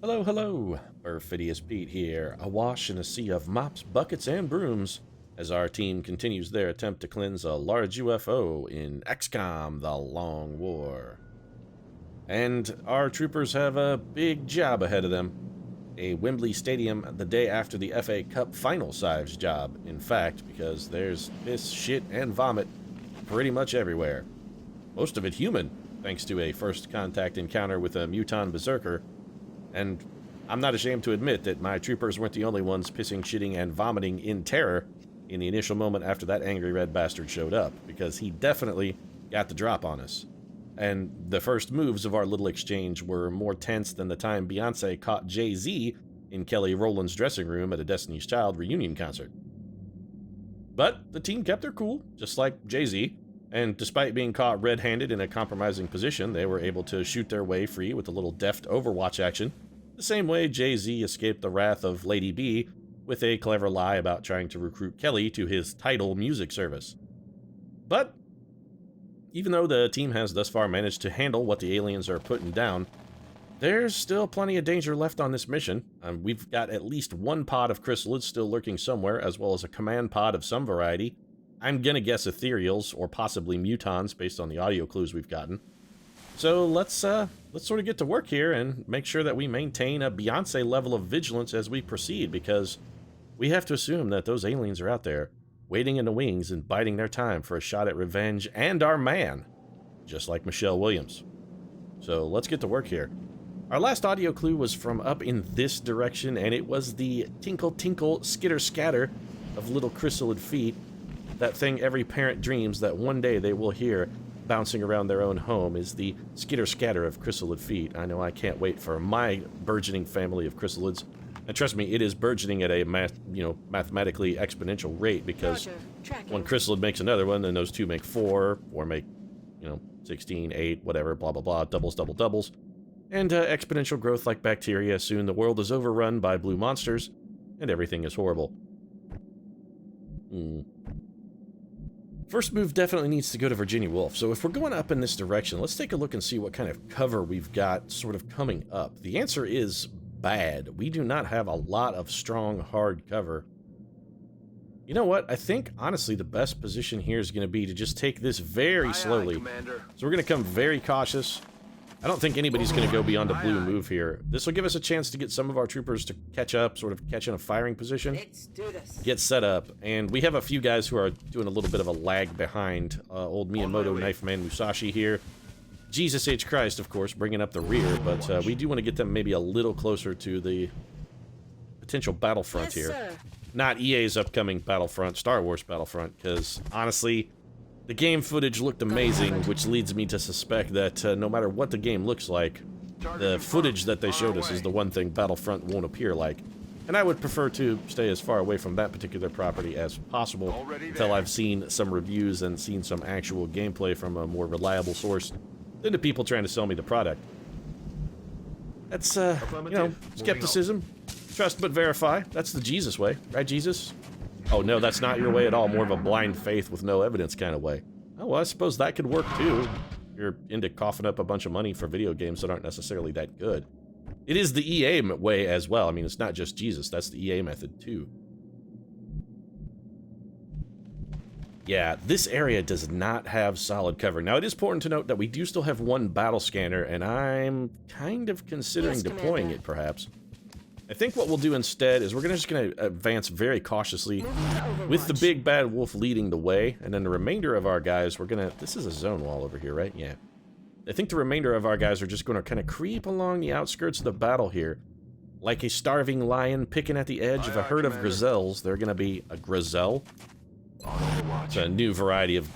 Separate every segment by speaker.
Speaker 1: Hello, hello! Perfidious Pete here, awash in a sea of mops, buckets, and brooms, as our team continues their attempt to cleanse a large UFO in XCOM, The Long War. And our troopers have a big job ahead of them. A Wembley Stadium the day after the FA Cup final-sized job, in fact, because there's piss, shit, and vomit pretty much everywhere. Most of it human, thanks to a first contact encounter with a muton berserker. And I'm not ashamed to admit that my troopers weren't the only ones pissing, shitting, and vomiting in terror in the initial moment after that angry red bastard showed up, because he definitely got the drop on us. And the first moves of our little exchange were more tense than the time Beyonce caught Jay-Z in Kelly Rowland's dressing room at a Destiny's Child reunion concert. But the team kept their cool, just like Jay-Z, and despite being caught red-handed in a compromising position, they were able to shoot their way free with a little deft Overwatch action, the same way Jay-Z escaped the wrath of Lady B with a clever lie about trying to recruit Kelly to his Tidal music service. But even though the team has thus far managed to handle what the aliens are putting down, there's still plenty of danger left on this mission. We've got at least one pod of chrysalids still lurking somewhere, as well as a command pod of some variety. I'm gonna guess ethereals, or possibly mutons, based on the audio clues we've gotten. So let's sort of get to work here and make sure that we maintain a Beyonce level of vigilance as we proceed, because we have to assume that those aliens are out there, waiting in the wings and biding their time for a shot at revenge and our man, just like Michelle Williams. So let's get to work here. Our last audio clue was from up in this direction, and it was the tinkle tinkle skitter scatter of little chrysalid feet. That thing every parent dreams that one day they will hear bouncing around their own home is the skitter-scatter of chrysalid feet. I know I can't wait for my burgeoning family of chrysalids. And trust me, it is burgeoning at a mathematically exponential rate, because one chrysalid makes another one, then those two make four, or make, 16, 8, whatever, blah, blah, blah, doubles, double, doubles. And exponential growth like bacteria. Soon the world is overrun by blue monsters, and everything is horrible. First move definitely needs to go to Virginia Woolf, so if we're going up in this direction, let's take a look and see what kind of cover we've got sort of coming up. The answer is bad. We do not have a lot of strong, hard cover. You know what? I think, honestly, the best position here is going to be to just take this very slowly. So we're going to come very cautious. I don't think anybody's going to go beyond a blue move here. This will give us a chance to get some of our troopers to catch up, sort of catch in a firing position.
Speaker 2: Let's do this.
Speaker 1: Get set up, and we have a few guys who are doing a little bit of a lag behind. Old Miyamoto Knife Man Musashi here. Jesus H. Christ, of course, bringing up the rear, but we do want to get them maybe a little closer to the potential battlefront here.
Speaker 2: Sir.
Speaker 1: Not EA's upcoming Battlefront, Star Wars Battlefront, because honestly, the game footage looked amazing, which leads me to suspect that no matter what the game looks like, the footage that they showed us is the one thing Battlefront won't appear like. And I would prefer to stay as far away from that particular property as possible until I've seen some reviews and seen some actual gameplay from a more reliable source than the people trying to sell me the product. That's, skepticism. Trust but verify. That's the Jesus way, right, Jesus? Oh, no, that's not your way at all. More of a blind faith with no evidence kind of way. Oh, well, I suppose that could work, too. You're into coughing up a bunch of money for video games that aren't necessarily that good. It is the EA way as well. I mean, it's not just Jesus. That's the EA method, too. Yeah, this area does not have solid cover. Now, it is important to note that we do still have one battle scanner, and I'm kind of considering deploying it, perhaps. I think what we'll do instead is we're just going to advance very cautiously with the big bad wolf leading the way, and then the remainder of our guys, we're going to... This is a zone wall over here, right? Yeah. I think the remainder of our guys are just going to kind of creep along the outskirts of the battle here. Like a starving lion picking at the edge of a herd of gazelles. They're going to be a gazelle. It's a new variety of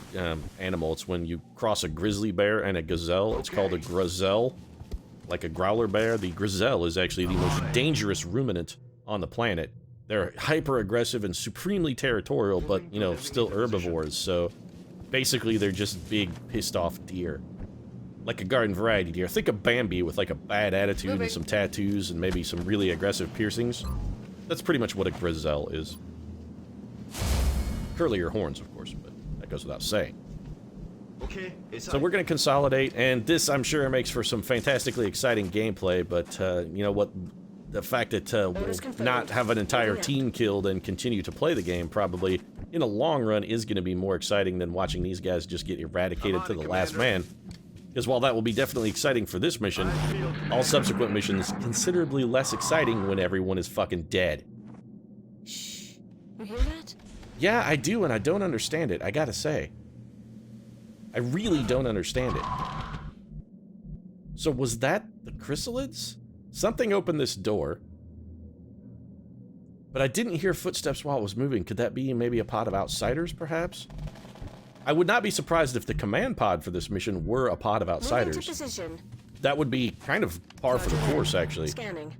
Speaker 1: animal. It's when you cross a grizzly bear and a gazelle. It's called a gazelle. Like a growler bear, the gazelle is actually the most dangerous ruminant on the planet. They're hyper-aggressive and supremely territorial, but, still herbivores, so basically they're just big, pissed-off deer. Like a garden variety deer. Think of Bambi with, like, a bad attitude and some tattoos and maybe some really aggressive piercings. That's pretty much what a gazelle is. Curlier horns, of course, but that goes without saying.
Speaker 2: Okay,
Speaker 1: So we're going to consolidate, and this, I'm sure, makes for some fantastically exciting gameplay, but, you know what, the fact that we'll not have an entire team killed and continue to play the game probably, in the long run, is going to be more exciting than watching these guys just get eradicated to the last man. Because while that will be definitely exciting for this mission, all subsequent missions considerably less exciting when everyone is fucking dead.
Speaker 3: Shh. You hear that?
Speaker 1: Yeah, I do, and I don't understand it, I gotta say. I really don't understand it. So was that the chrysalids? Something opened this door. But I didn't hear footsteps while it was moving. Could that be maybe a pod of outsiders, perhaps? I would not be surprised if the command pod for this mission were a pod of outsiders. That would be kind of par for the course, actually.
Speaker 3: Scanning.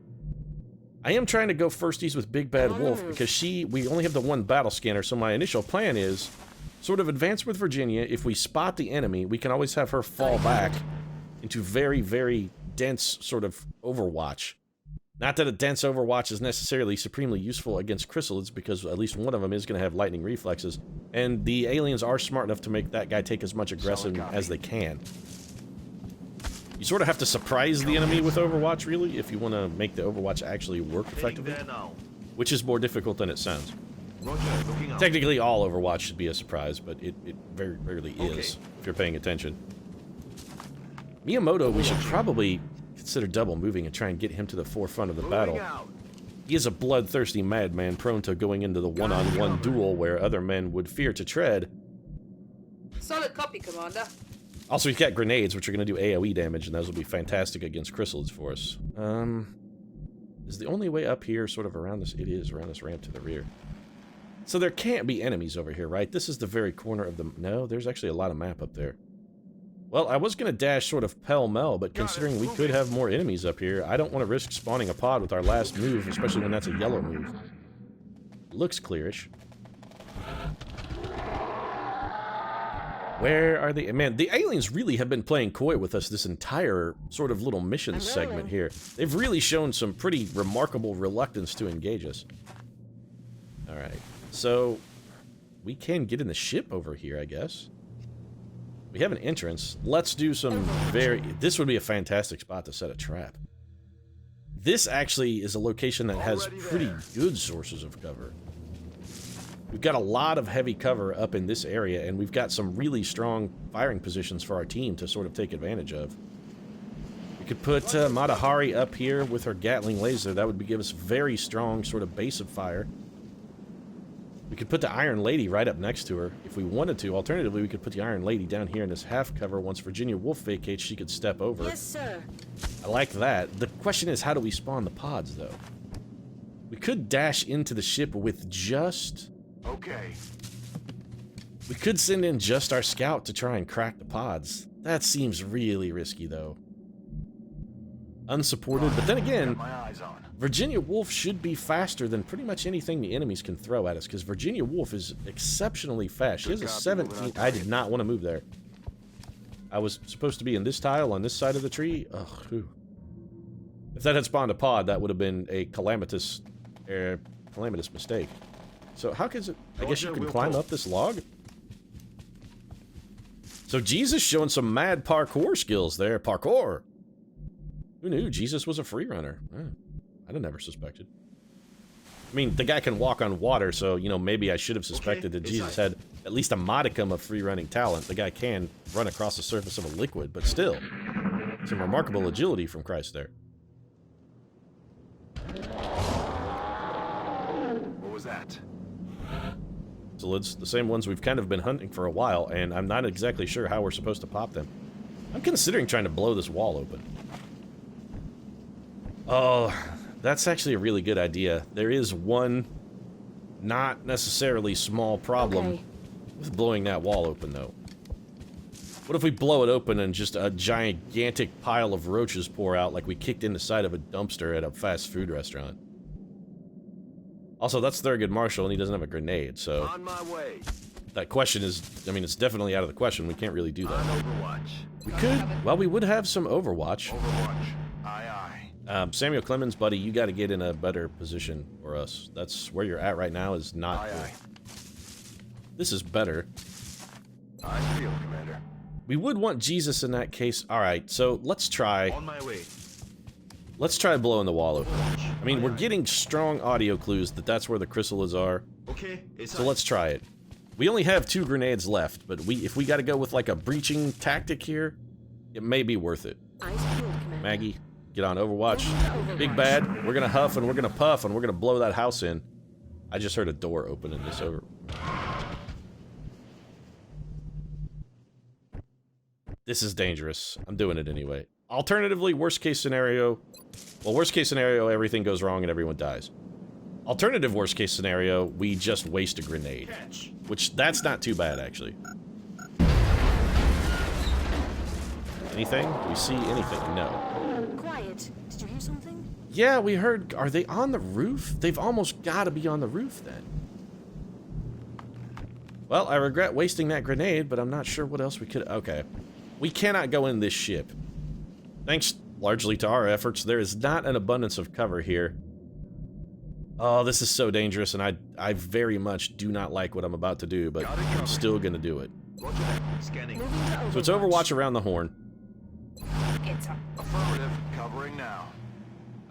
Speaker 1: I am trying to go firsties with Big Bad Wolf because we only have the one battle scanner, so my initial plan is sort of advance with Virginia. If we spot the enemy, we can always have her fall back into very, very dense sort of overwatch. Not that a dense overwatch is necessarily supremely useful against chrysalids, because at least one of them is going to have lightning reflexes, and the aliens are smart enough to make that guy take as much aggression as they can. You sort of have to surprise the enemy with Overwatch, really, if you want to make the Overwatch actually work effectively, which is more difficult than it sounds. Technically, all Overwatch should be a surprise, but it very rarely is, if you're paying attention. Miyamoto, we should probably consider double moving and try and get him to the forefront of the battle. He is a bloodthirsty madman prone to going into the one-on-one duel where other men would fear to tread.
Speaker 4: Solid copy, Commander.
Speaker 1: Also, he's got grenades, which are going to do AoE damage, and those will be fantastic against chrysalids for us. Is the only way up here sort of around this? It is, around this ramp to the rear. So there can't be enemies over here, right? This is the very corner of the... No, there's actually a lot of map up there. Well, I was going to dash sort of pell-mell, but considering we could have more enemies up here, I don't want to risk spawning a pod with our last move, especially when that's a yellow move. Looks clearish. Where are the... Man, the aliens really have been playing coy with us this entire sort of little mission segment here. They've really shown some pretty remarkable reluctance to engage us. Alright, so we can get in the ship over here, I guess. We have an entrance. Let's do some very... This would be a fantastic spot to set a trap. This actually is a location that has pretty good sources of cover. We've got a lot of heavy cover up in this area, and we've got some really strong firing positions for our team to sort of take advantage of. We could put Matahari up here with her Gatling laser. That would give us a very strong sort of base of fire. We could put the Iron Lady right up next to her if we wanted to. Alternatively, we could put the Iron Lady down here in this half cover. Once Virginia Woolf vacates, she could step over.
Speaker 3: Yes, sir.
Speaker 1: I like that. The question is, how do we spawn the pods, though? We could dash into the ship with just...
Speaker 2: Okay.
Speaker 1: We could send in just our scout to try and crack the pods. That seems really risky, though. Unsupported, but then again, Virginia Woolf should be faster than pretty much anything the enemies can throw at us, because Virginia Woolf is exceptionally fast. She has a 17. I did not want to move there. I was supposed to be in this tile on this side of the tree. Ugh. Whew. If that had spawned a pod, that would have been a calamitous mistake. So how can it... I guess you can climb up this log? So Jesus showing some mad parkour skills there. Parkour! Who knew Jesus was a free runner? I'd have never suspected. I mean, the guy can walk on water, so, you know, maybe I should have suspected that Jesus had at least a modicum of free-running talent. The guy can run across the surface of a liquid, but still. Some remarkable agility from Christ there.
Speaker 2: What was that?
Speaker 1: So it's the same ones we've kind of been hunting for a while, and I'm not exactly sure how we're supposed to pop them. I'm considering trying to blow this wall open. Oh, that's actually a really good idea. There is one not necessarily small problem with blowing that wall open, though. What if we blow it open and just a gigantic pile of roaches pour out like we kicked in the side of a dumpster at a fast food restaurant? Also, that's Thurgood Marshall, and he doesn't have a grenade, so...
Speaker 2: On my way.
Speaker 1: That question is... I mean, it's definitely out of the question. We can't really do that.
Speaker 2: On Overwatch.
Speaker 1: We could... Well, we would have some Overwatch.
Speaker 2: Overwatch. Aye, aye.
Speaker 1: Samuel Clemens, buddy, you got to get in a better position for us. That's where you're at right now is not
Speaker 2: Aye,
Speaker 1: good.
Speaker 2: aye.
Speaker 1: This is better.
Speaker 2: I feel, Commander.
Speaker 1: We would want Jesus in that case. All right, so let's try.
Speaker 2: On my way.
Speaker 1: Let's try blowing the wall open. I mean, we're getting strong audio clues that that's where the chrysalids are.
Speaker 2: Okay.
Speaker 1: So let's try it. We only have 2 grenades left, but if we got to go with like a breaching tactic here, it may be worth it.
Speaker 3: Eyes peeled, Commander.
Speaker 1: Maggie, get on Overwatch. Big Bad, we're gonna huff and we're gonna puff and we're gonna blow that house in. I just heard a door open in this over. This is dangerous. I'm doing it anyway. Alternatively, worst case scenario... Well, worst case scenario, everything goes wrong and everyone dies. Alternative worst case scenario, we just waste a grenade. Which, that's not too bad, actually. Anything? Do we see anything? No.
Speaker 3: Quiet. Did you hear something?
Speaker 1: Yeah, we heard... Are they on the roof? They've almost got to be on the roof, then. Well, I regret wasting that grenade, but I'm not sure what else we could... Okay. We cannot go in this ship. Thanks largely to our efforts, there is not an abundance of cover here. Oh, this is so dangerous, and I very much do not like what I'm about to do, but I'm still gonna do it.
Speaker 2: Scanning.
Speaker 1: So it's Overwatch around the horn.
Speaker 3: It's up.
Speaker 2: Affirmative. Covering now.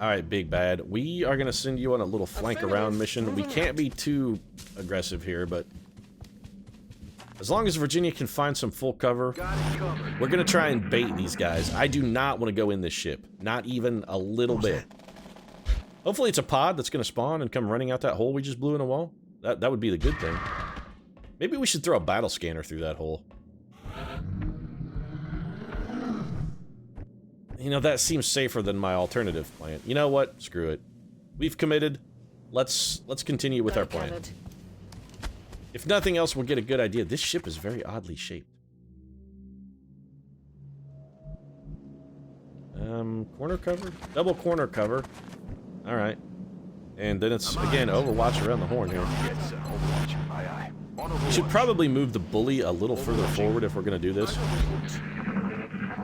Speaker 1: Alright, Big Bad. We are gonna send you on a little flank around mission. We can't be too aggressive here, but... As long as Virginia can find some full cover, we're gonna try and bait these guys. I do not want to go in this ship. Not even a little bit. Hopefully it's a pod that's gonna spawn and come running out that hole we just blew in a wall. That would be the good thing. Maybe we should throw a battle scanner through that hole. You know, that seems safer than my alternative plan. You know what? Screw it. We've committed. Let's continue with our plan.
Speaker 3: Covered.
Speaker 1: If nothing else, we'll get a good idea. This ship is very oddly shaped. Corner cover? Double corner cover. Alright. And then it's, again, Overwatch around the horn here.
Speaker 2: Yes, sir. Overwatch. Aye, aye. On
Speaker 1: We should
Speaker 2: Overwatch.
Speaker 1: probably move the bully a little further forward if we're going to do this.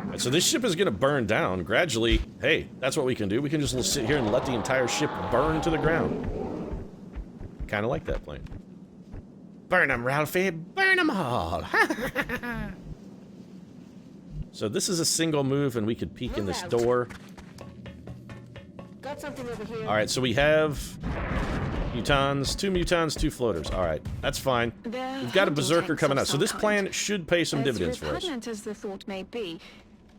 Speaker 1: Alright, so this ship is going to burn down gradually. Hey, that's what we can do. We can just sit here and let the entire ship burn to the ground. Kind of like that plan. Burn them, Ralphie! Burn them all! So this is a single move, and we could peek in this door.
Speaker 3: Got something over here.
Speaker 1: Alright, so we have... Mutons, 2 mutons, 2 floaters. Alright, that's fine. We've got a berserker coming out, so this plan should pay some dividends for us.
Speaker 5: As repugnant as the thought may be,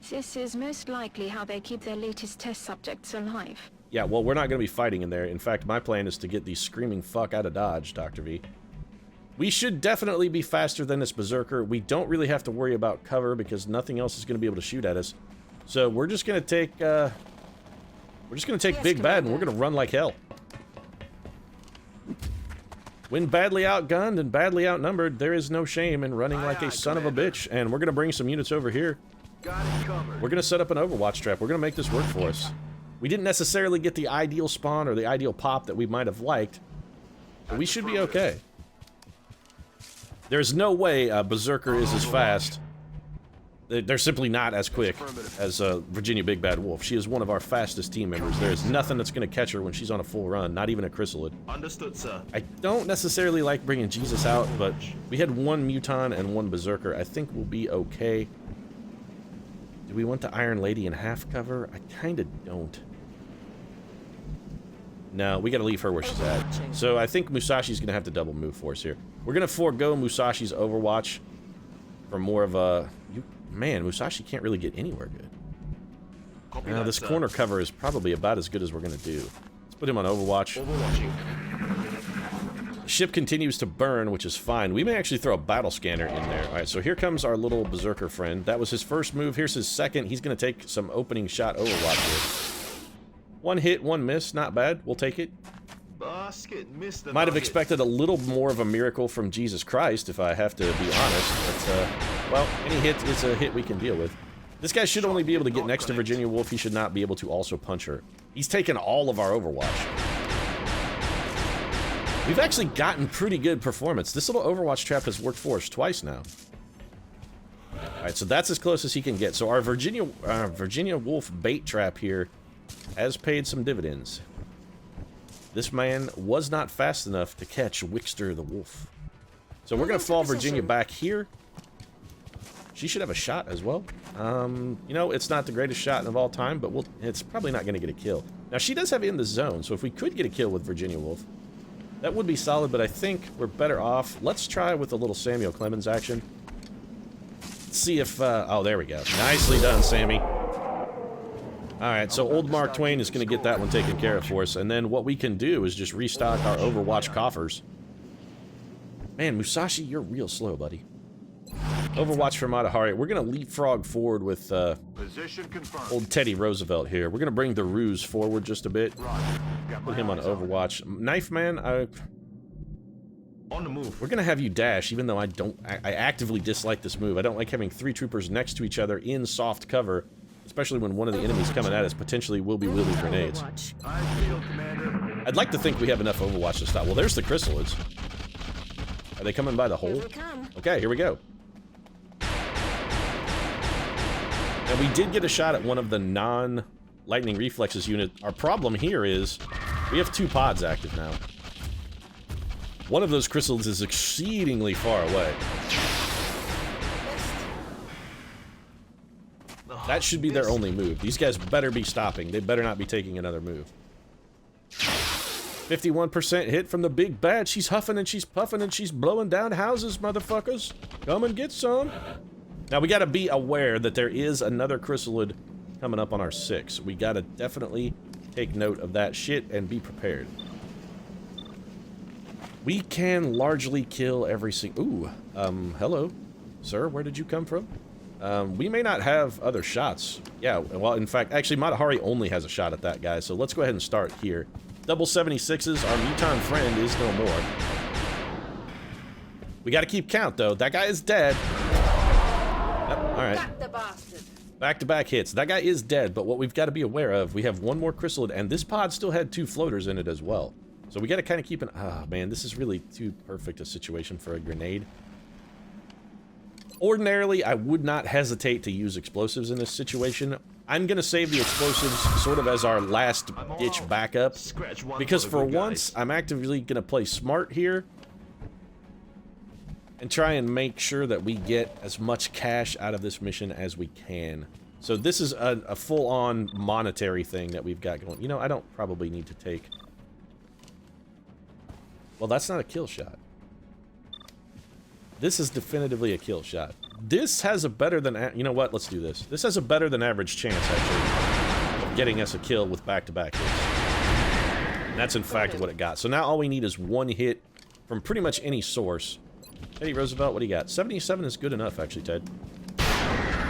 Speaker 5: this is most likely how they keep their latest test subjects alive.
Speaker 1: Yeah, well, we're not going to be fighting in there. In fact, my plan is to get these screaming fuck out of Dodge, Dr. V. We should definitely be faster than this berserker. We don't really have to worry about cover because nothing else is going to be able to shoot at us. So we're just going to take, Big Bad, and we're going to run like hell. When badly outgunned and badly outnumbered, there is no shame in running like a son of a bitch. And we're going to bring some units over here.
Speaker 2: Got it covered.
Speaker 1: We're going to set up an Overwatch trap. We're going to make this work for us. We didn't necessarily get the ideal spawn or the ideal pop that we might have liked, but we should be okay. There's no way Berserker is as fast. They're simply not as quick as Virginia Big Bad Wolf. She is one of our fastest team members. There is nothing that's going to catch her when she's on a full run, not even a chrysalid.
Speaker 2: Understood, sir.
Speaker 1: I don't necessarily like bringing Jesus out, but we had 1 Muton and 1 Berserker. I think we'll be okay. Do we want the Iron Lady in half cover? I kind of don't. No, we gotta leave her where she's at. So I think Musashi's gonna have to double move for us here. We're gonna forego Musashi's Overwatch for more of a... Man, Musashi can't really get anywhere good.
Speaker 2: Copy
Speaker 1: Now,
Speaker 2: that,
Speaker 1: this
Speaker 2: sir.
Speaker 1: corner cover is probably about as good as we're gonna do. Let's put him on Overwatch.
Speaker 2: Overwatching.
Speaker 1: The ship continues to burn, which is fine. We may actually throw a battle scanner in there. Alright, so here comes our little Berserker friend. That was his first move. Here's his second. He's gonna take some opening shot Overwatch here. 1 hit, 1 miss. Not bad. We'll take it.
Speaker 2: Basket, missed the
Speaker 1: Might have
Speaker 2: nugget.
Speaker 1: expected a little more of a miracle from Jesus Christ, if I have to be honest. But, well, any hit is a hit we can deal with. This guy should only be able to get next to Virginia Wolf. He should not be able to also punch her. He's taken all of our Overwatch. We've actually gotten pretty good performance. This little Overwatch trap has worked for us twice now. Alright, so that's as close as he can get. So our Virginia Wolf bait trap here has paid some dividends. This man was not fast enough to catch Wickster the Wolf. So we're going to fall Virginia back here. She should have a shot as well. You know, it's not the greatest shot of all time, but it's probably not going to get a kill. Now, she does have in the zone, so if we could get a kill with Virginia Woolf, that would be solid, but I think we're better off. Let's try with a little Samuel Clemens action. Let's see if, oh, there we go. Nicely done, Sammy. Alright, so old Mark Twain is going to get that one taken care of for us, and then what we can do is just restock our Overwatch coffers. Man, Musashi, you're real slow, buddy. Overwatch from Matahari. We're going to leapfrog forward with
Speaker 2: Position confirmed.
Speaker 1: old Teddy Roosevelt here. We're going to bring the Ruse forward just a bit. Put him on Overwatch. Knife Man,
Speaker 2: On the move.
Speaker 1: we're going to have you dash, even though I actively dislike this move. I don't like having 3 troopers next to each other in soft cover, especially when one of the enemies coming at us potentially will be wielding grenades.
Speaker 3: Overwatch.
Speaker 2: I feel, Commander.
Speaker 1: I'd like to think we have enough Overwatch to stop. Well, there's the chrysalids. Are they coming by the
Speaker 3: Here
Speaker 1: hole?
Speaker 3: they come.
Speaker 1: Okay, here we go. And we did get a shot at one of the non-lightning reflexes unit. Our problem here is we have 2 pods active now. One of those chrysalids is exceedingly far away. That should be their only move. These guys better be stopping. They better not be taking another move. 51% hit from the big bad. She's huffing and she's puffing and she's blowing down houses, motherfuckers. Come and get some. Now, we gotta be aware that there is another chrysalid coming up on our 6. We gotta definitely take note of that shit and be prepared. We can largely kill every single... Ooh, hello. Sir, where did you come from? We may not have other shots. Yeah, well, in fact, actually, Matahari only has a shot at that guy, so let's go ahead and start here. Double 76s, our Muton friend is no more. We gotta keep count, though. That guy is dead. Yep, alright.
Speaker 4: Back the bastard.
Speaker 1: Back-to-back hits. That guy is dead, but what we've got to be aware of, we have one more chrysalid, and this pod still had 2 floaters in it as well. So we got to kind of keep an... Ah, man, this is really too perfect a situation for a grenade. Ordinarily, I would not hesitate to use explosives in this situation. I'm going to save the explosives sort of as our last-ditch backup,
Speaker 2: Scratch one
Speaker 1: because
Speaker 2: the
Speaker 1: for
Speaker 2: good
Speaker 1: once,
Speaker 2: guys.
Speaker 1: I'm actively going to play smart here and try and make sure that we get as much cash out of this mission as we can. So this is a full-on monetary thing that we've got going. You know, I don't probably need to take... Well, that's not a kill shot. This is definitively a kill shot. This has a better than... You know what? Let's do this. This has a better than average chance, actually, of getting us a kill with back-to-back hits. And that's, in fact, what it got. So now all we need is 1 hit from pretty much any source. Teddy Roosevelt, what do you got? 77 is good enough, actually, Ted.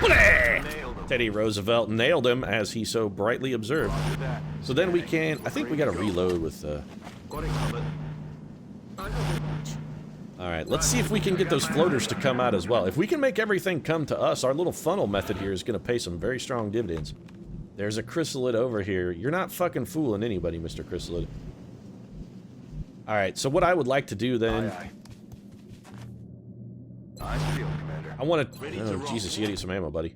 Speaker 2: Nailed him.
Speaker 1: Teddy Roosevelt nailed him, as he so brightly observed.
Speaker 2: Roger that.
Speaker 1: So then we can... I think we gotta reload with...
Speaker 2: Got it covered.
Speaker 3: On Overwatch.
Speaker 1: Alright, let's see if we can get those floaters to come out as well. If we can make everything come to us, our little funnel method here is gonna pay some very strong dividends. There's a chrysalid over here. You're not fucking fooling anybody, Mr. Chrysalid. Alright, so what I would like to do then...
Speaker 2: Aye, aye. I feel, Commander.
Speaker 1: I want to...
Speaker 2: Ready to
Speaker 1: Oh,
Speaker 2: roll.
Speaker 1: Jesus, you gotta get some ammo, buddy.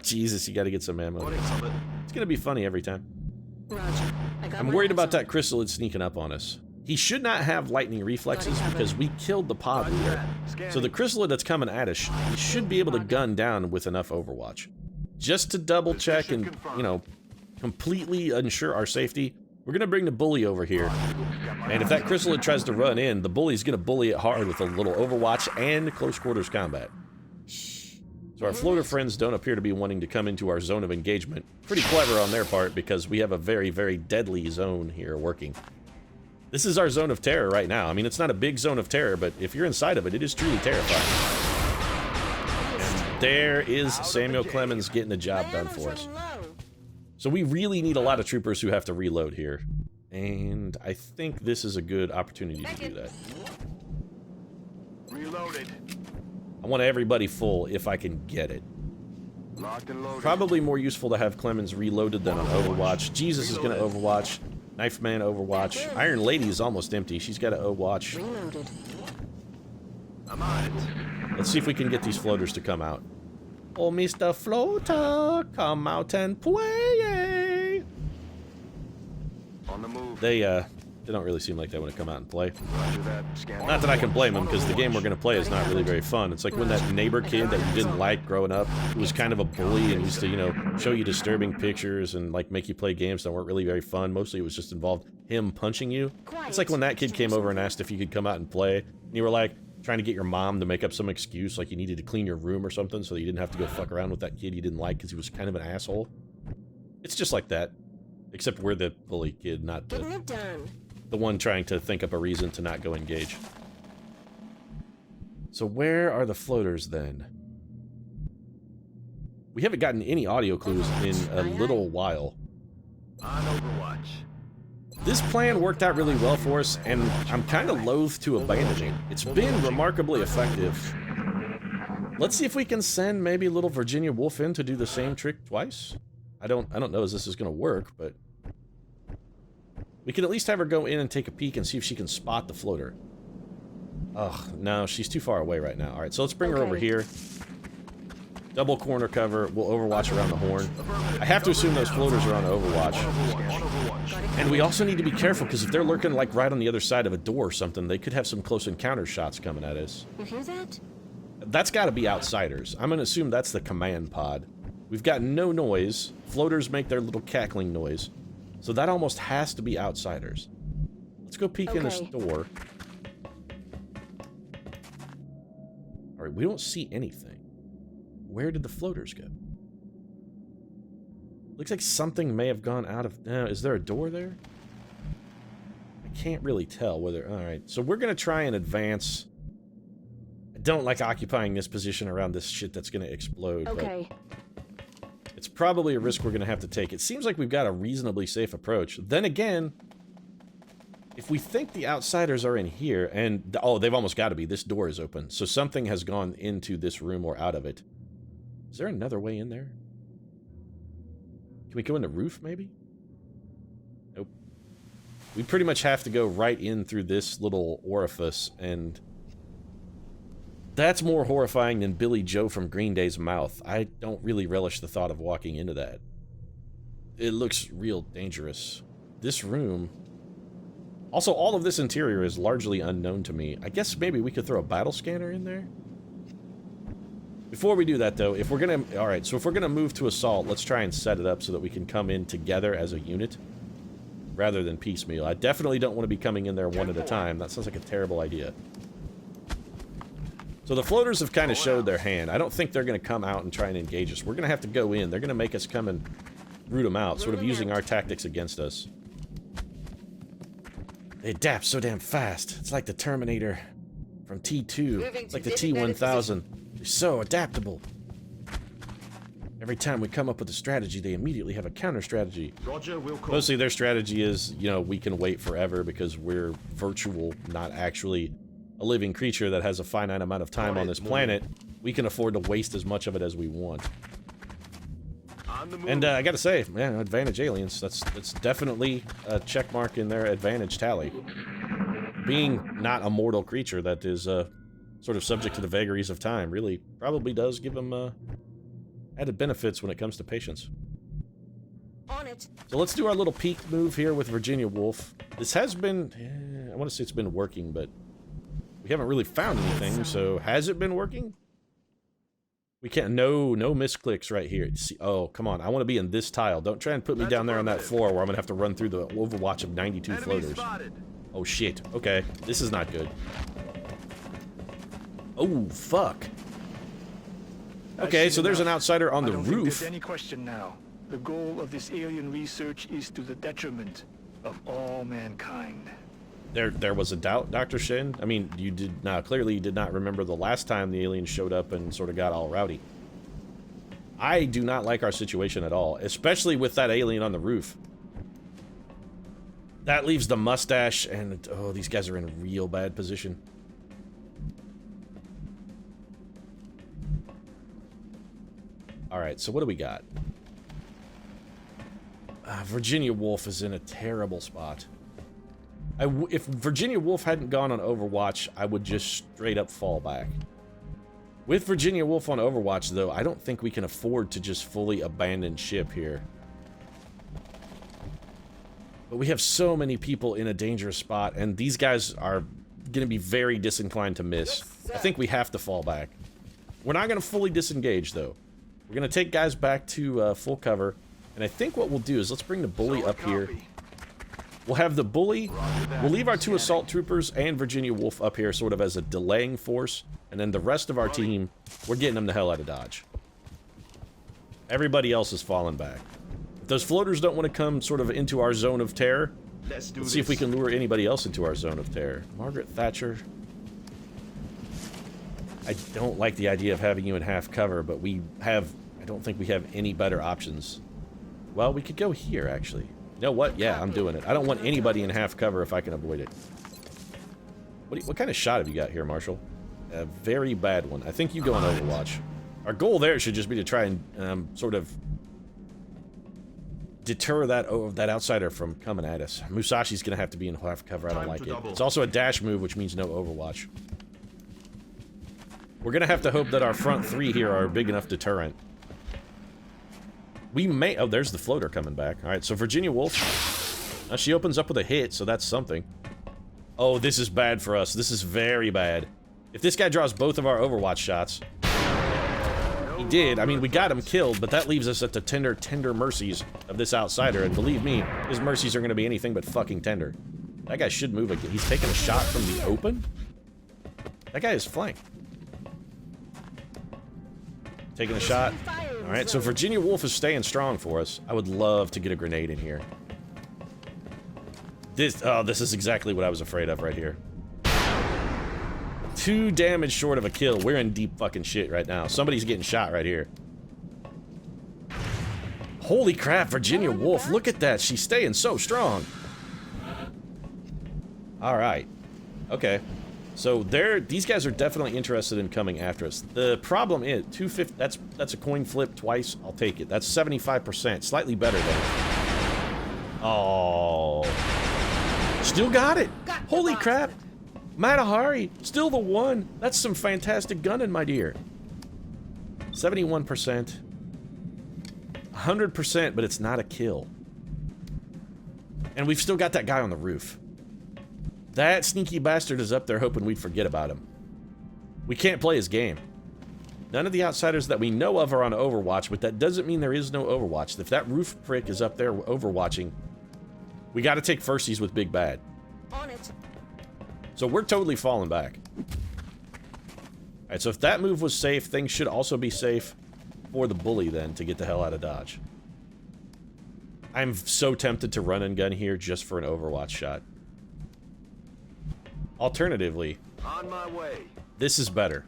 Speaker 1: Jesus, you gotta get some ammo.
Speaker 2: Got it covered.
Speaker 1: It's gonna be funny every time.
Speaker 3: Roger. I got
Speaker 1: I'm
Speaker 3: my
Speaker 1: worried
Speaker 3: eyes
Speaker 1: about
Speaker 3: on
Speaker 1: that
Speaker 3: it.
Speaker 1: chrysalid sneaking up on us. He should not have lightning reflexes because we killed the pod leader. So the chrysalid that's coming at us, he should be able to gun down with enough Overwatch. Just to double check and, you know, completely ensure our safety, we're gonna bring the bully over here. And if that chrysalid tries to run in, the bully's gonna bully it hard with a little Overwatch and close quarters combat. So our floater friends don't appear to be wanting to come into our zone of engagement. Pretty clever on their part because we have a very, very deadly zone here working. This is our zone of terror right now. I mean, it's not a big zone of terror, but if you're inside of it, it is truly terrifying. And there is Samuel Clemens getting the job done for us. So we really need a lot of troopers who have to reload here. And I think this is a good opportunity to do that.
Speaker 2: Reloaded.
Speaker 1: I want everybody full if I can get it.
Speaker 2: Locked and loaded.
Speaker 1: Probably more useful to have Clemens reloaded than on Overwatch. Jesus is going to Overwatch. Knife Man Overwatch. Iron Lady is almost empty. She's got to Overwatch.
Speaker 3: Reloaded.
Speaker 2: I'm on it.
Speaker 1: Let's see if we can get these floaters to come out. Oh, Mr. Floater, come out and play.
Speaker 2: On the move.
Speaker 1: They They don't really seem like they want to come out and play.
Speaker 2: Roger that. Scan.
Speaker 1: Not that I can blame them, because the game we're going to play is not really very fun. It's like when that neighbor kid that you didn't like growing up, who was kind of a bully and used to, you know, show you disturbing pictures and, like, make you play games that weren't really very fun. Mostly it was just involved him punching you. It's like when that kid came over and asked if you could come out and play, and you were like, trying to get your mom to make up some excuse, like you needed to clean your room or something so that you didn't have to go fuck around with that kid you didn't like because he was kind of an asshole. It's just like that. Except we're the bully kid, not the one trying to think up a reason to not go engage. So where are the floaters then? We haven't gotten any audio clues in a little while.
Speaker 2: On Overwatch.
Speaker 1: This plan worked out really well for us, and I'm kind of loath to abandon it. It's been remarkably effective. Let's see if we can send maybe little Virginia Woolf in to do the same trick twice. I don't know as this is going to work, but we can at least have her go in and take a peek and see if she can spot the floater. Ugh, no, she's too far away right now. All right, so let's bring her over here. Double corner cover. We'll overwatch around the horn. I have to assume those floaters are on Overwatch. And we also need to be careful, because if they're lurking like right on the other side of a door or something, they could have some close encounter shots coming at us.
Speaker 3: You hear that?
Speaker 1: That's got to be outsiders. I'm going to assume that's the command pod. We've got no noise. Floaters make their little cackling noise. So that almost has to be outsiders. Let's go peek in this door. Alright, we don't see anything. Where did the floaters go? Looks like something may have gone out of... is there a door there? I can't really tell whether... Alright, so we're going to try and advance. I don't like occupying this position around this shit that's going to explode.
Speaker 5: Okay.
Speaker 1: But it's probably a risk we're going to have to take. It seems like we've got a reasonably safe approach. Then again, if we think the outsiders are in here, and... Oh, they've almost got to be. This door is open. So something has gone into this room or out of it. Is there another way in there? Can we go in the roof, maybe? Nope. We pretty much have to go right in through this little orifice, and that's more horrifying than Billy Joe from Green Day's mouth. I don't really relish the thought of walking into that. It looks real dangerous. This room... Also, all of this interior is largely unknown to me. I guess maybe we could throw a battle scanner in there? Before we do that, though, if we're gonna... Alright, so if we're gonna move to assault, let's try and set it up so that we can come in together as a unit, rather than piecemeal. I definitely don't want to be coming in there one at a time. That sounds like a terrible idea. So the floaters have kind of showed their hand. I don't think they're gonna come out and try and engage us. We're gonna have to go in. They're gonna make us come and root them out, sort of using our tactics against us. They adapt so damn fast. It's like the Terminator from T2. It's like the T-1000. They're so adaptable. Every time we come up with a strategy, they immediately have a counter strategy.
Speaker 2: Roger, we'll call.
Speaker 1: Mostly their strategy is, you know, we can wait forever because we're virtual, not actually a living creature that has a finite amount of time on this planet. We can afford to waste as much of it as we want. And I gotta say, man, advantage aliens, that's definitely a check mark in their advantage tally. Being not a mortal creature that is sort of subject to the vagaries of time really probably does give them added benefits when it comes to patience.
Speaker 3: On it.
Speaker 1: So let's do our little peek move here with Virginia Woolf. This has been, I want to say it's been working, but we haven't really found anything, so has it been working? We can't, no misclicks right here. See, oh, come on, I want to be in this tile. Don't try and put me down there on that floor where I'm going to have to run through the Overwatch of 92 floaters. Oh shit, okay, this is not good. Oh, fuck. Okay, so there's an outsider on the
Speaker 6: I don't think
Speaker 1: roof.
Speaker 6: there's any question now. The goal of this alien research is to the detriment of all mankind.
Speaker 1: There was a doubt, Dr. Shin? I mean, you did not, clearly you did not remember the last time the aliens showed up and sort of got all rowdy. I do not like our situation at all, especially with that alien on the roof. That leaves the mustache, and oh, these guys are in a real bad position. Alright, so what do we got? Virginia Woolf is in a terrible spot. If Virginia Woolf hadn't gone on Overwatch, I would just straight up fall back. With Virginia Woolf on Overwatch, though, I don't think we can afford to just fully abandon ship here. But we have so many people in a dangerous spot, and these guys are going to be very disinclined to miss. I think we have to fall back. We're not going to fully disengage, though. We're going to take guys back to full cover, and I think what we'll do is let's bring the bully up here. We'll have the bully, we'll leave our 2 assault troopers and Virginia Wolf up here sort of as a delaying force, and then the rest of our team, we're getting them the hell out of Dodge. Everybody else is falling back. If those floaters don't want to come sort of into our zone of terror, let's see if we can lure anybody else into our zone of terror. Margaret Thatcher. I don't like the idea of having you in half cover, but we have... I don't think we have any better options. Well, we could go here, actually. You know what? Yeah, I'm doing it. I don't want anybody in half cover if I can avoid it. What kind of shot have you got here, Marshall? A very bad one. I think you go on Overwatch. Our goal there should just be to try and sort of deter that outsider from coming at us. Musashi's gonna have to be in half cover. I don't like it. It's also a dash move, which means no Overwatch. We're gonna have to hope that our front 3 here are a big enough deterrent. We may... Oh, there's the floater coming back. Alright, so Virginia Wolf. She opens up with a hit, so that's something. Oh, this is bad for us. This is very bad. If this guy draws both of our Overwatch shots... He did. I mean, we got him killed, but that leaves us at the tender mercies of this outsider, and believe me, his mercies are going to be anything but fucking tender. That guy should move again. He's taking a shot from the open? That guy is flanked. Taking a shot. Alright, so Virginia Wolf is staying strong for us. I would love to get a grenade in here. This is exactly what I was afraid of right here. 2 damage short of a kill. We're in deep fucking shit right now. Somebody's getting shot right here. Holy crap, Virginia Wolf, look at that. She's staying so strong. Alright. Okay. So these guys are definitely interested in coming after us. The problem is, 250, that's a coin flip twice. I'll take it. That's 75%. Slightly better than... Oh. Still got it. Holy crap. Matahari, still the one. That's some fantastic gunning, my dear. 71%. 100%, but it's not a kill. And we've still got that guy on the roof. That sneaky bastard is up there hoping we'd forget about him. We can't play his game. None of the outsiders that we know of are on Overwatch, but that doesn't mean there is no Overwatch. If that roof prick is up there overwatching, we gotta take firsties with Big Bad.
Speaker 3: On it.
Speaker 1: So we're totally falling back. Alright, so if that move was safe, things should also be safe for the bully then to get the hell out of Dodge. I'm so tempted to run and gun here just for an Overwatch shot. Alternatively,
Speaker 2: On my way.
Speaker 1: this is better.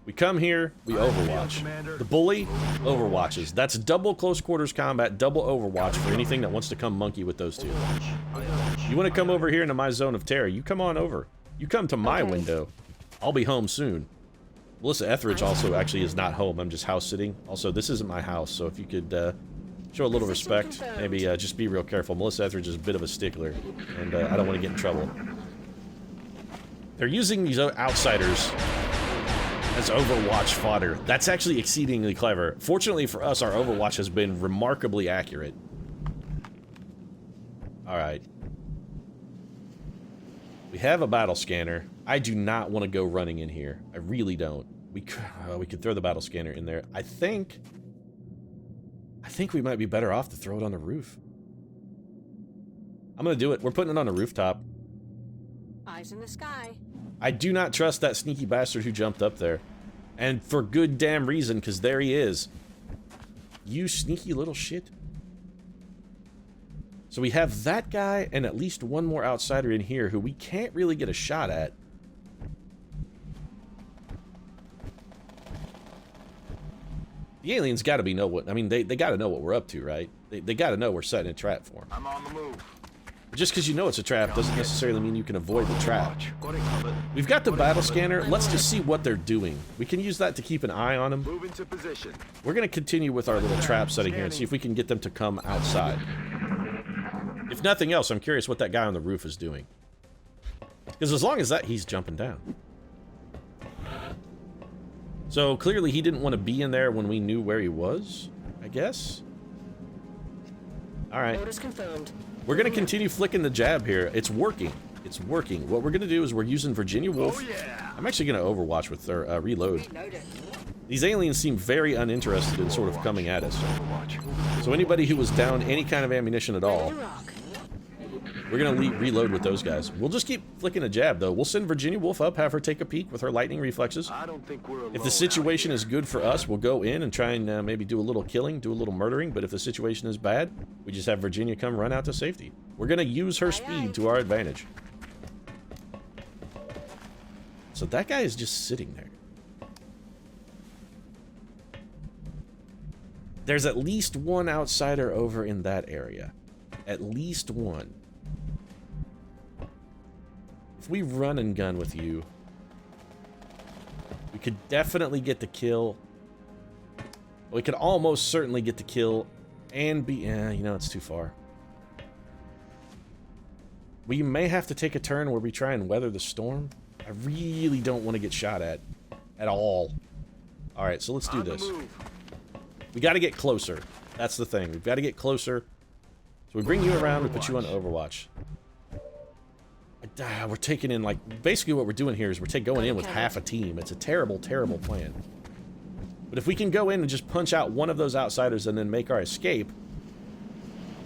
Speaker 1: We come here, we Overwatch. The bully Overwatches. That's double close quarters combat, double Overwatch for anything that wants to come monkey with those 2. You want to come over here into my zone of terror, you come on over. You come to my window. I'll be home soon. Melissa Etheridge also actually is not home. I'm just house sitting. Also, this isn't my house, so if you could show a little respect, maybe just be real careful. Melissa Etheridge is a bit of a stickler, and I don't want to get in trouble. They're using these outsiders as Overwatch fodder. That's actually exceedingly clever. Fortunately for us, our Overwatch has been remarkably accurate. Alright. We have a battle scanner. I do not want to go running in here. I really don't. We could throw the battle scanner in there. I think we might be better off to throw it on the roof. I'm gonna do it. We're putting it on the rooftop.
Speaker 3: Eyes in the sky.
Speaker 1: I do not trust that sneaky bastard who jumped up there. And for good damn reason, because there he is. You sneaky little shit. So we have that guy and at least one more outsider in here who we can't really get a shot at. The aliens gotta be know what... I mean, they gotta know what we're up to, right? They gotta know we're setting a trap for them.
Speaker 2: I'm on the move.
Speaker 1: Just because you know it's a trap doesn't necessarily mean you can avoid the trap. We've got the battle scanner. Let's just see what they're doing. We can use that to keep an eye on them.
Speaker 2: Move into position.
Speaker 1: We're going to continue with our little trap setting here and see if we can get them to come outside. If nothing else, I'm curious what that guy on the roof is doing. Because as long as that, he's jumping down. So clearly he didn't want to be in there when we knew where he was, I guess. All right.
Speaker 3: Orders confirmed.
Speaker 1: We're going to continue flicking the jab here. It's working. It's working. What we're going to do is we're using Virginia Woolf.
Speaker 2: Oh, yeah.
Speaker 1: I'm actually going to overwatch with their reload.
Speaker 4: Reload it.
Speaker 1: These aliens seem very uninterested in sort of coming at us.
Speaker 2: Overwatch.
Speaker 1: So anybody who was down any kind of ammunition at all,
Speaker 3: Ready to rock.
Speaker 1: we're going to reload with those guys. We'll just keep flicking a jab, though. We'll send Virginia Woolf up, have her take a peek with her lightning reflexes.
Speaker 2: I don't think we're alone
Speaker 1: If the situation
Speaker 2: out
Speaker 1: is good for us, we'll go in and try and maybe do a little killing, do a little murdering. But if the situation is bad, we just have Virginia come run out to safety. We're going to use her speed to our advantage. So that guy is just sitting there. There's at least one outsider over in that area. At least one. If we run and gun with you, we could definitely get the kill. We could almost certainly get the kill and be... you know, it's too far. We may have to take a turn where we try and weather the storm. I really don't want to get shot at all. Alright, so let's do
Speaker 2: On the
Speaker 1: this.
Speaker 2: move.
Speaker 1: We got to get closer. That's the thing. We've got to get closer. So we bring you around, we put you on Overwatch. We're taking in, like, basically what we're doing here is we're going in with half a team. It's a terrible, terrible plan. But if we can go in and just punch out one of those outsiders and then make our escape,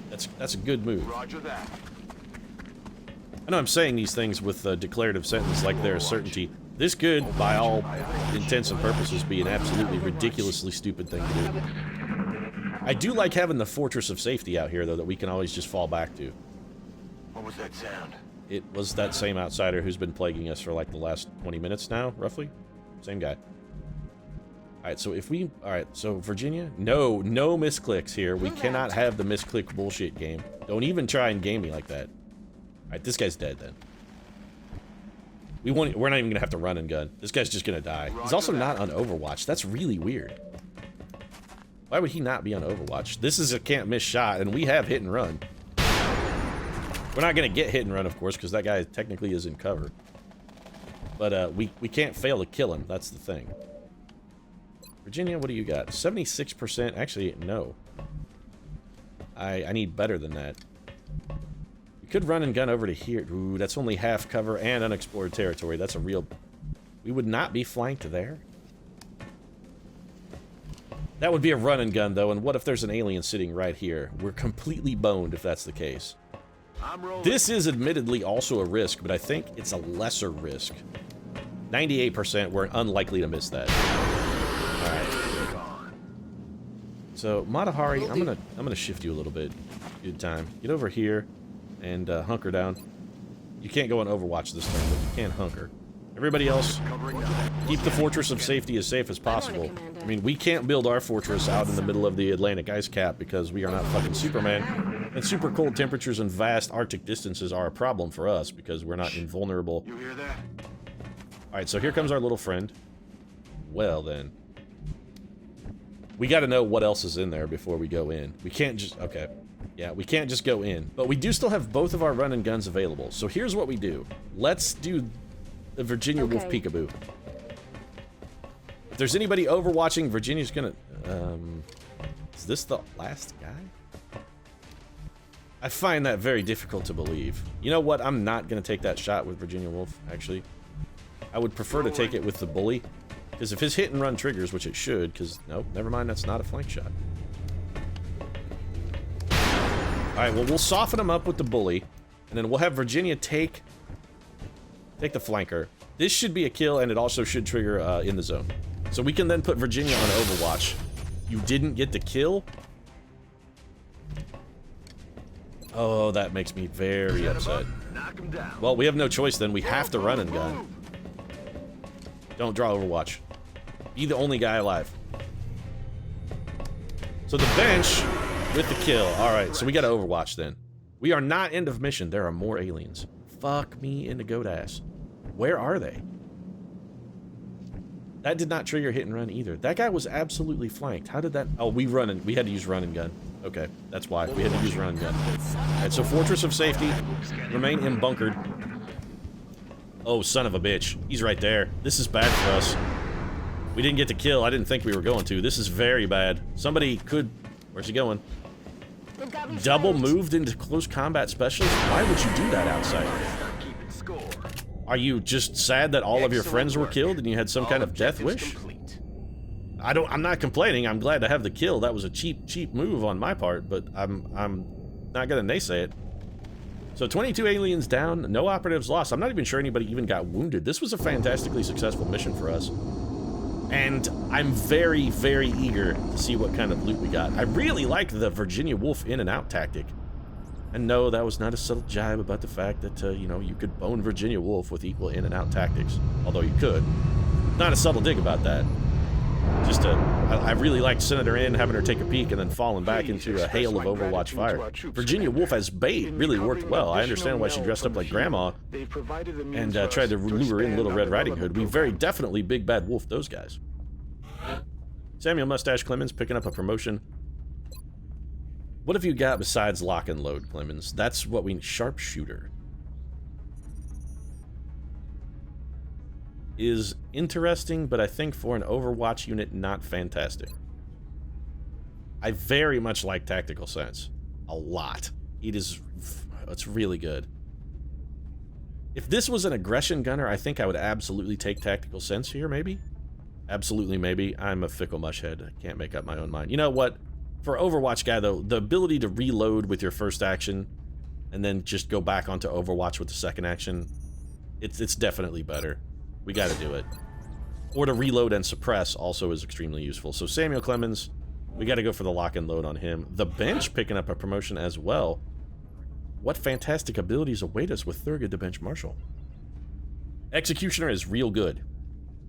Speaker 1: that's a good move.
Speaker 2: Roger that.
Speaker 1: I know I'm saying these things with a declarative sentence like they're a certainty. This could, by all intents and purposes, be an absolutely ridiculously stupid thing to do. I do like having the fortress of safety out here, though, that we can always just fall back to.
Speaker 2: What was that sound?
Speaker 1: It was that same outsider who's been plaguing us for like the last 20 minutes now, roughly. Same guy. Alright, so if we... Alright, so Virginia? No misclicks here. We cannot have the misclick bullshit game. Don't even try and game me like that. Alright, this guy's dead then. We're not even gonna have to run and gun. This guy's just gonna die. He's also not on Overwatch. That's really weird. Why would he not be on Overwatch? This is a can't miss shot, and we have hit and run. We're not gonna get hit and run, of course, because that guy technically is in cover. But we can't fail to kill him. That's the thing. Virginia, what do you got? 76%. Actually, no. I need better than that. We could run and gun over to here. Ooh, that's only half cover and unexplored territory. That's a real... We would not be flanked there. That would be a run and gun, though, and what if there's an alien sitting right here? We're completely boned if that's the case.
Speaker 2: I'm rolling.
Speaker 1: This is admittedly also a risk, but I think it's a lesser risk. 98%, we're unlikely to miss that. Alright. So, Matahari, I'm gonna shift you a little bit. Good time. Get over here and hunker down. You can't go on Overwatch this turn, but you can hunker. Everybody else, keep the fortress of safety as safe as possible. I mean, we can't build our fortress out in the middle of the Atlantic ice cap because we are not fucking Superman. And super cold temperatures and vast Arctic distances are a problem for us because we're not invulnerable.
Speaker 2: You hear that?
Speaker 1: Alright, so here comes our little friend. Well then. We gotta know what else is in there before we go in. We can't just... Okay. Yeah, we can't just go in. But we do still have both of our run and guns available. So here's what we do. Let's do the Virginia Wolf peekaboo. If there's anybody overwatching, Virginia's gonna... is this the last guy? I find that very difficult to believe. You know what? I'm not gonna take that shot with Virginia Wolf, actually. I would prefer to take it with the bully. Because if his hit and run triggers, which it should, because... Nope, never mind, that's not a flank shot. Alright, well, we'll soften him up with the bully. And then we'll have Virginia take the flanker. This should be a kill, and it also should trigger in the zone. So we can then put Virginia on Overwatch. You didn't get the kill? Oh, that makes me very upset.
Speaker 2: Knock him down.
Speaker 1: Well, we have no choice then. We have to run and gun. Don't draw Overwatch. Be the only guy alive. So the bench with the kill. Alright, so we gotta Overwatch then. We are not end of mission. There are more aliens. Fuck me in the goat ass. Where are they? That did not trigger hit and run either. That guy was absolutely flanked. How did that... Oh, we had to use run and gun. Okay, that's why. We had to use run and gun. Alright, so Fortress of Safety. Remain embunkered. Oh, son of a bitch. He's right there. This is bad for us. We didn't get the kill. I didn't think we were going to. This is very bad. Somebody could... Where's he going?
Speaker 3: They've got me
Speaker 1: double
Speaker 3: flanked.
Speaker 1: moved into close combat specialist? Why would you do that, outsider?
Speaker 2: Start keeping score.
Speaker 1: Are you just sad that all of your friends were killed and you had some kind of death wish?
Speaker 2: Complete.
Speaker 1: I'm not complaining. I'm glad to have the kill. That was a cheap move on my part, but I'm not gonna naysay it. So 22 aliens down, no operatives lost. I'm not even sure anybody even got wounded. This was a fantastically successful mission for us. And I'm very, very eager to see what kind of loot we got. I really liked the Virginia Woolf in and out tactic. And no, that was not a subtle jibe about the fact that, you know, you could bone Virginia Woolf with equal in and out tactics. Although you could. Not a subtle dig about that. Just I really liked sending her in, having her take a peek, and then falling back into a hail of Overwatch fire. Virginia Woolf as bait really worked well. I understand why she dressed up like Grandma and tried to lure in Little Red Riding Hood. We very definitely big bad wolfed those guys. Samuel Mustache Clemens picking up a promotion. What have you got besides lock and load, Clemens? That's what we... Sharpshooter. Is interesting, but I think for an Overwatch unit, not fantastic. I very much like Tactical Sense. A lot. It's really good. If this was an aggression gunner, I think I would absolutely take Tactical Sense here, maybe? Absolutely, maybe. I'm a fickle mushhead. I can't make up my own mind. You know what? For Overwatch guy, though, the ability to reload with your first action and then just go back onto Overwatch with the second action, it's definitely better. We gotta do it. Or to reload and suppress also is extremely useful. So Samuel Clemens, we gotta go for the lock and load on him. The bench picking up a promotion as well. What fantastic abilities await us with Thurgood the Bench Marshal? Executioner is real good.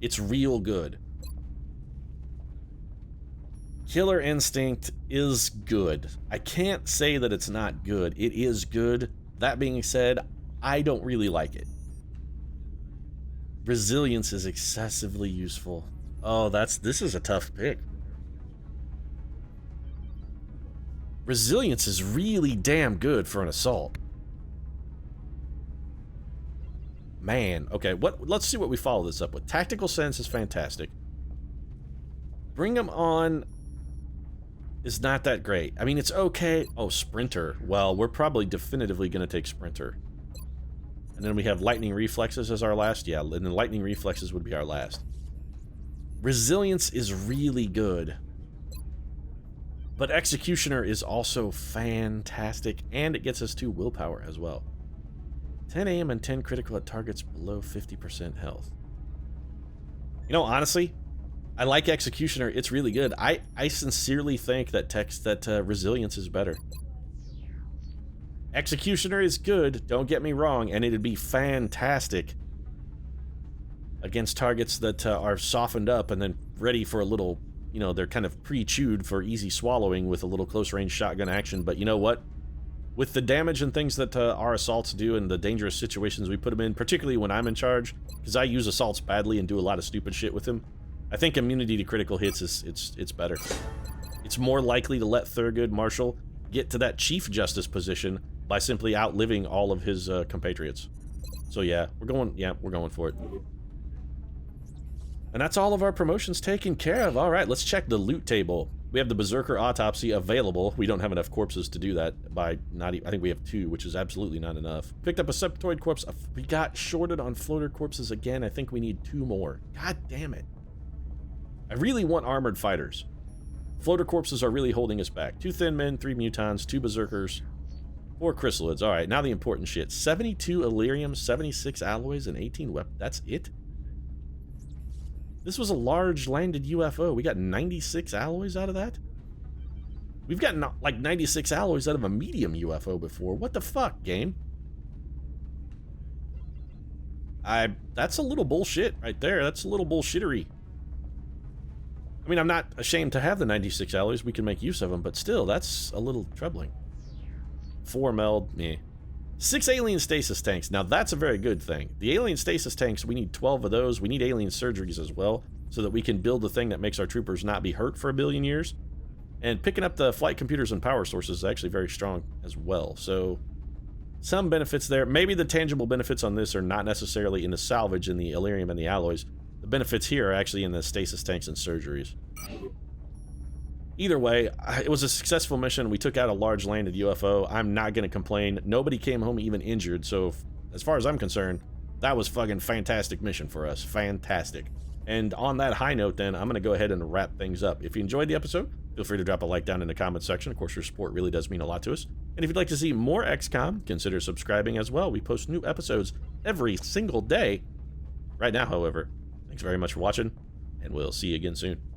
Speaker 1: It's real good. Killer Instinct is good. I can't say that it's not good. It is good. That being said, I don't really like it. Resilience is excessively useful. Oh, this is a tough pick. Resilience is really damn good for an assault. Man, okay, let's see what we follow this up with. Tactical Sense is fantastic. Bring 'em on is not that great. I mean, it's okay. Oh, Sprinter. Well, we're probably definitively going to take Sprinter. And then we have Lightning Reflexes as our last. Yeah, and then Lightning Reflexes would be our last. Resilience is really good. But Executioner is also fantastic, and it gets us 2 willpower as well. 10 aim and 10 critical at targets below 50% health. You know, honestly, I like Executioner. It's really good. I sincerely think that Resilience is better. Executioner is good, don't get me wrong, and it'd be fantastic against targets that are softened up and then ready for a little, you know, they're kind of pre-chewed for easy swallowing with a little close-range shotgun action. But you know what? With the damage and things that our assaults do and the dangerous situations we put them in, particularly when I'm in charge, because I use assaults badly and do a lot of stupid shit with them, I think immunity to critical hits it's better. It's more likely to let Thurgood Marshall get to that Chief Justice position by simply outliving all of his compatriots. So yeah, we're going for it. And that's all of our promotions taken care of. All right, let's check the loot table. We have the Berserker Autopsy available. We don't have enough corpses to do that by not even, I think we have 2, which is absolutely not enough. Picked up a Septoid corpse. We got shorted on floater corpses again. I think we need 2 more. God damn it. I really want armored fighters. Floater corpses are really holding us back. 2 Thin Men, 3 Mutons, 2 Berserkers, 4 Chrysalids. All right, now the important shit. 72 Illyrium, 76 Alloys, and 18 weapons. That's it? This was a large landed UFO. We got 96 alloys out of that? We've gotten like 96 alloys out of a medium UFO before. What the fuck, game? That's a little bullshit right there. That's a little bullshittery. I mean, I'm not ashamed to have the 96 alloys. We can make use of them, but still, that's a little troubling. 4 meld, meh. 6 alien stasis tanks. Now, that's a very good thing. The alien stasis tanks, we need 12 of those. We need alien surgeries as well, so that we can build the thing that makes our troopers not be hurt for a billion years. And picking up the flight computers and power sources is actually very strong as well. So, some benefits there. Maybe the tangible benefits on this are not necessarily in the salvage and the Illyrium and the alloys. The benefits here are actually in the stasis tanks and surgeries. Either way, it was a successful mission. We took out a large landed UFO. I'm not going to complain. Nobody came home even injured, so as far as I'm concerned, that was fucking fantastic mission for us. Fantastic. And on that high note, then, I'm going to go ahead and wrap things up. If you enjoyed the episode, feel free to drop a like down in the comments section. Of course, your support really does mean a lot to us. And if you'd like to see more XCOM, consider subscribing as well. We post new episodes every single day. Right now, however, thanks very much for watching, and we'll see you again soon.